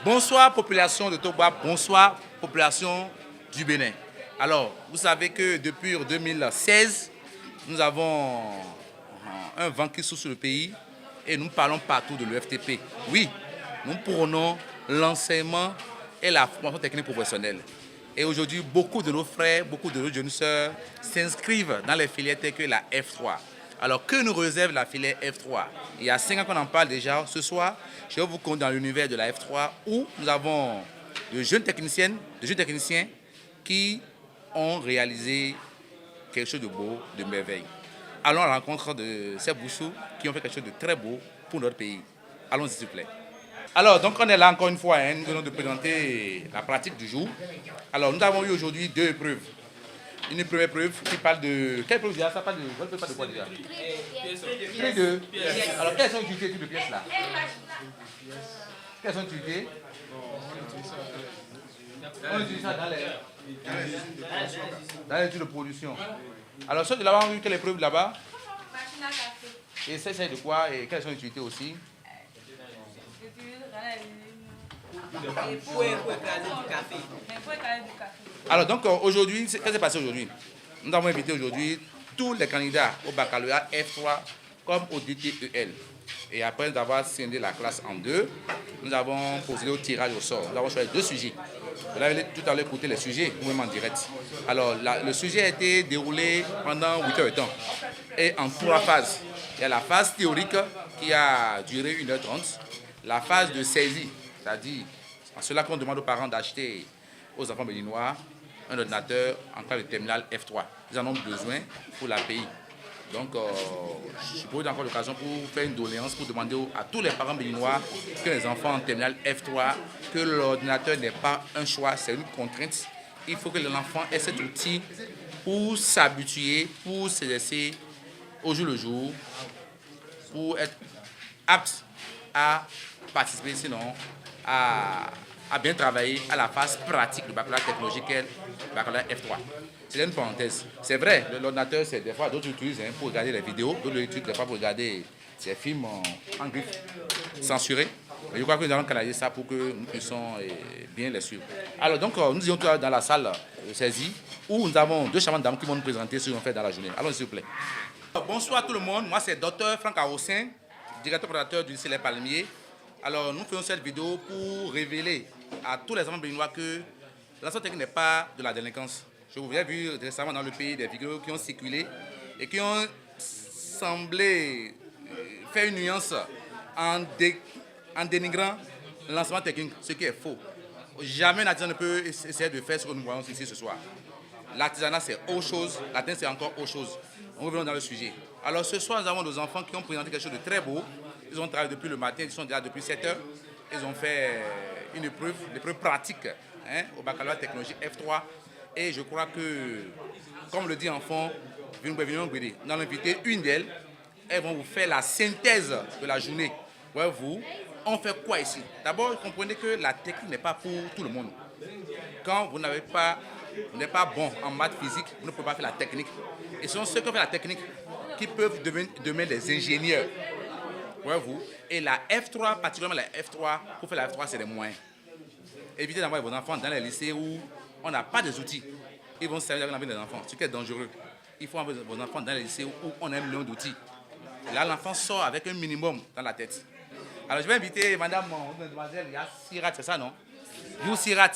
Bonsoir population de Toba, bonsoir population du Bénin. Alors, vous savez que depuis 2016, nous avons un vent qui souffle sur le pays et nous parlons partout de l'EFTP. Oui, nous prônons l'enseignement et la formation technique professionnelle. Et aujourd'hui, beaucoup de nos frères, beaucoup de nos jeunes sœurs s'inscrivent dans les filières telles que la F3. Alors, que nous réserve la filière F3? Il y a 5 ans qu'on en parle déjà. Ce soir, je vais vous conduire dans l'univers de la F3 où nous avons de jeunes techniciens qui ont réalisé quelque chose de beau, de merveille. Allons à la rencontre de ces Boussous qui ont fait quelque chose de très beau pour notre pays. Allons-y, s'il vous plaît. Alors, donc on est là encore une fois, nous venons de présenter la pratique du jour. Alors, nous avons eu aujourd'hui 2 épreuves. Une première épreuve qui parle de... Quelle épreuve déjà? Ça parle de quoi déjà? Très de... Alors, quelles sont les utilités de pièces là? Quelles sont les utilités? On utilise ça dans les études de production. Alors, ceux de là-bas ont vu quelle épreuve là-bas? Machine à café. Et c'est de quoi? Et quelles sont les utilités aussi? Pour écraser du café. Alors donc aujourd'hui, qu'est-ce qui s'est passé aujourd'hui? Nous avons invité aujourd'hui tous les candidats au baccalauréat F3 comme au DTEL. Et après nous avons scindé la classe en 2, nous avons procédé au tirage au sort. Nous avons choisi 2 sujets. Vous avez tout à l'heure écouté les sujets, vous-même en direct. Alors le sujet a été déroulé pendant 8 heures de temps et en 3 phases. Il y a la phase théorique qui a duré 1h30, la phase de saisie, c'est-à-dire en cela qu'on demande aux parents d'acheter aux enfants béninois un ordinateur en cas de terminal F3. Ils en ont besoin pour l'API. Donc, je profite encore l'occasion pour faire une doléance, pour demander à tous les parents béninois que les enfants en terminal F3, que l'ordinateur n'est pas un choix, c'est une contrainte. Il faut que l'enfant ait cet outil pour s'habituer, pour s'exercer au jour le jour, pour être apte à participer, sinon à bien travailler à la phase pratique du baccalauréat technologique et baccalauréat F3. C'est une parenthèse. C'est vrai, l'ordinateur, c'est des fois d'autres utilisent pour regarder les vidéos, d'autres l'utilisent des fois pour regarder ces films en griffe censurés. Mais je crois que nous allons canaliser ça pour que nous puissions bien les suivre. Alors donc, nous sommes dans la salle saisie où nous avons 2 charmantes dames qui vont nous présenter ce qu'on fait dans la journée. Allons, s'il vous plaît. Bonsoir tout le monde, moi c'est Dr Franck Arossin, directeur fondateur du lycée Les Palmiers. Alors nous faisons cette vidéo pour révéler à tous les enfants béninois que l'enseignement technique n'est pas de la délinquance. Je vous ai vu récemment dans le pays des vidéos qui ont circulé et qui ont semblé faire une nuance en dénigrant l'enseignement technique, ce qui est faux. Jamais un artisan ne peut essayer de faire ce que nous voyons ici ce soir. L'artisanat c'est autre chose, la technique c'est encore autre chose. On revient dans le sujet. Alors ce soir nous avons nos enfants qui ont présenté quelque chose de très beau. Ils ont travaillé depuis le matin, ils sont déjà depuis 7 heures. Ils ont fait une épreuve pratique au baccalauréat technologique F3. Et je crois que, comme le dit enfant, nous allons inviter une d'elles. Elles vont vous faire la synthèse de la journée. Ouais, on fait quoi ici? D'abord, comprenez que la technique n'est pas pour tout le monde. Quand vous n'êtes pas bon en maths physique, vous ne pouvez pas faire la technique. Et ce sont ceux qui ont fait la technique qui peuvent devenir demain des ingénieurs. Ouais, et la F3, particulièrement la F3, pour faire la F3, c'est des moyens. Évitez d'envoyer vos enfants dans les lycées où on n'a pas des outils. Ils vont se servir avec la vie des enfants, ce qui est dangereux. Il faut envoyer vos enfants dans les lycées où on a un million d'outils. Là, l'enfant sort avec un minimum dans la tête. Alors, je vais inviter madame, mademoiselle Sirat, c'est ça, non? Sirat,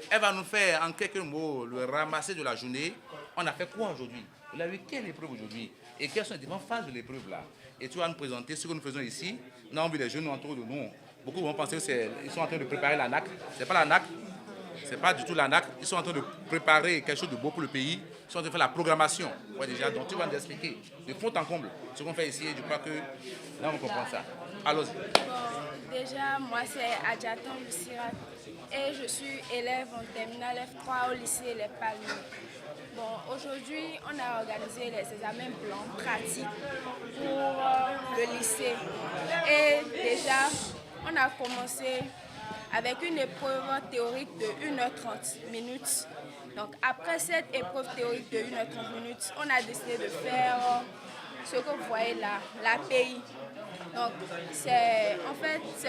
elle va nous faire en quelques mots le ramasser de la journée. On a fait quoi aujourd'hui? Vous avez quelle épreuve aujourd'hui? Et quelles sont les différentes phases de l'épreuve là? Et tu vas nous présenter ce que nous faisons ici. Nous avons vu les jeunes autour de nous. Beaucoup vont penser qu'ils sont en train de préparer la NAC. Ce n'est pas la NAC. Ce n'est pas du tout la NAC. Ils sont en train de préparer quelque chose de beau pour le pays. Ils sont en train de faire la programmation. Ouais, déjà, donc tu vas nous expliquer de fond en comble ce qu'on fait ici. Et je crois que là, on comprend ça. Allons-y. Bon, déjà, moi, c'est Adjatan Lucirat. Et je suis élève en terminale F3 au lycée Les Palmiers. Bon, aujourd'hui, on a organisé les examens blancs pratiques pour le lycée. Et déjà, on a commencé avec une épreuve théorique de 1h30 minutes. Donc, après cette épreuve théorique de 1h30 minutes, on a décidé de faire ce que vous voyez là, l'API. Donc, c'est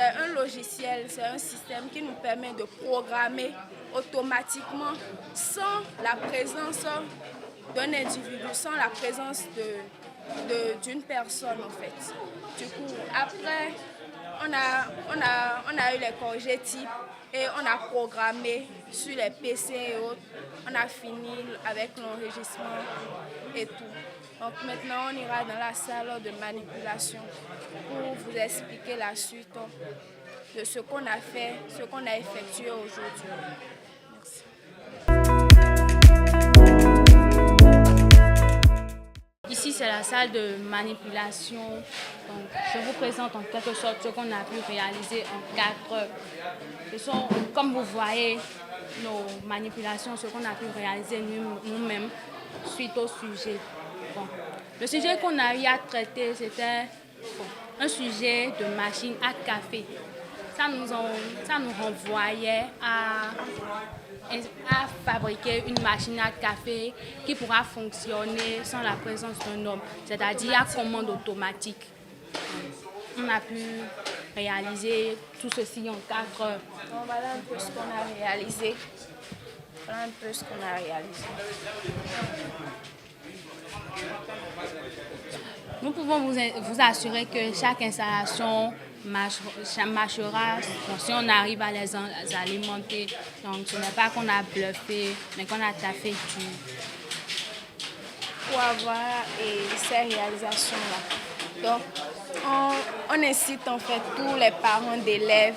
un logiciel, c'est un système qui nous permet de programmer automatiquement sans la présence d'un individu, sans la présence d'une personne en fait. Du coup, après, on a eu les corrigés types et on a programmé sur les PC et autres. On a fini avec l'enregistrement et tout. Donc maintenant, on ira dans la salle de manipulation pour vous expliquer la suite de ce qu'on a fait, ce qu'on a effectué aujourd'hui. Merci. Ici, c'est la salle de manipulation. Donc, je vous présente en quelque sorte ce qu'on a pu réaliser en 4 heures. Ce sont, comme vous voyez, nos manipulations, ce qu'on a pu réaliser nous-mêmes suite au sujet. Bon. Le sujet qu'on a eu à traiter, c'était un sujet de machine à café. Ça nous renvoyait à fabriquer une machine à café qui pourra fonctionner sans la présence d'un homme, c'est-à-dire à commande automatique. On a pu réaliser tout ceci en 4 heures. Donc, voilà un peu ce qu'on a réalisé. Voilà un peu ce qu'on a réalisé. Nous pouvons vous assurer que chaque installation marchera si on arrive à les alimenter. Donc ce n'est pas qu'on a bluffé, mais qu'on a taffé dur. Pour avoir ces réalisations-là. Donc, on incite en fait tous les parents d'élèves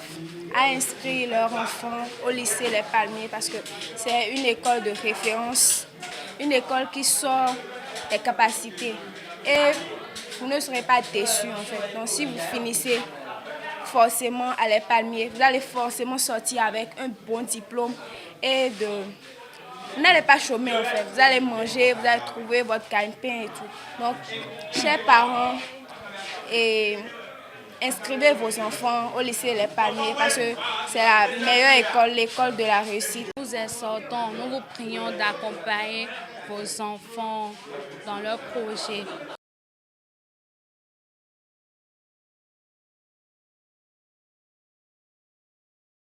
à inscrire leurs enfants au lycée Les Palmiers parce que c'est une école de référence, une école qui sort des capacités. Et vous ne serez pas déçus en fait. Donc, si vous finissez forcément à Les Palmiers, vous allez forcément sortir avec un bon diplôme et vous n'allez pas chômer en fait. Vous allez manger, vous allez trouver votre gagne-pain et tout. Donc, chers parents, inscrivez vos enfants au lycée Les Palmiers parce que c'est la meilleure école, l'école de la réussite. Nous exhortons, nous vous prions d'accompagner vos enfants dans leurs projets.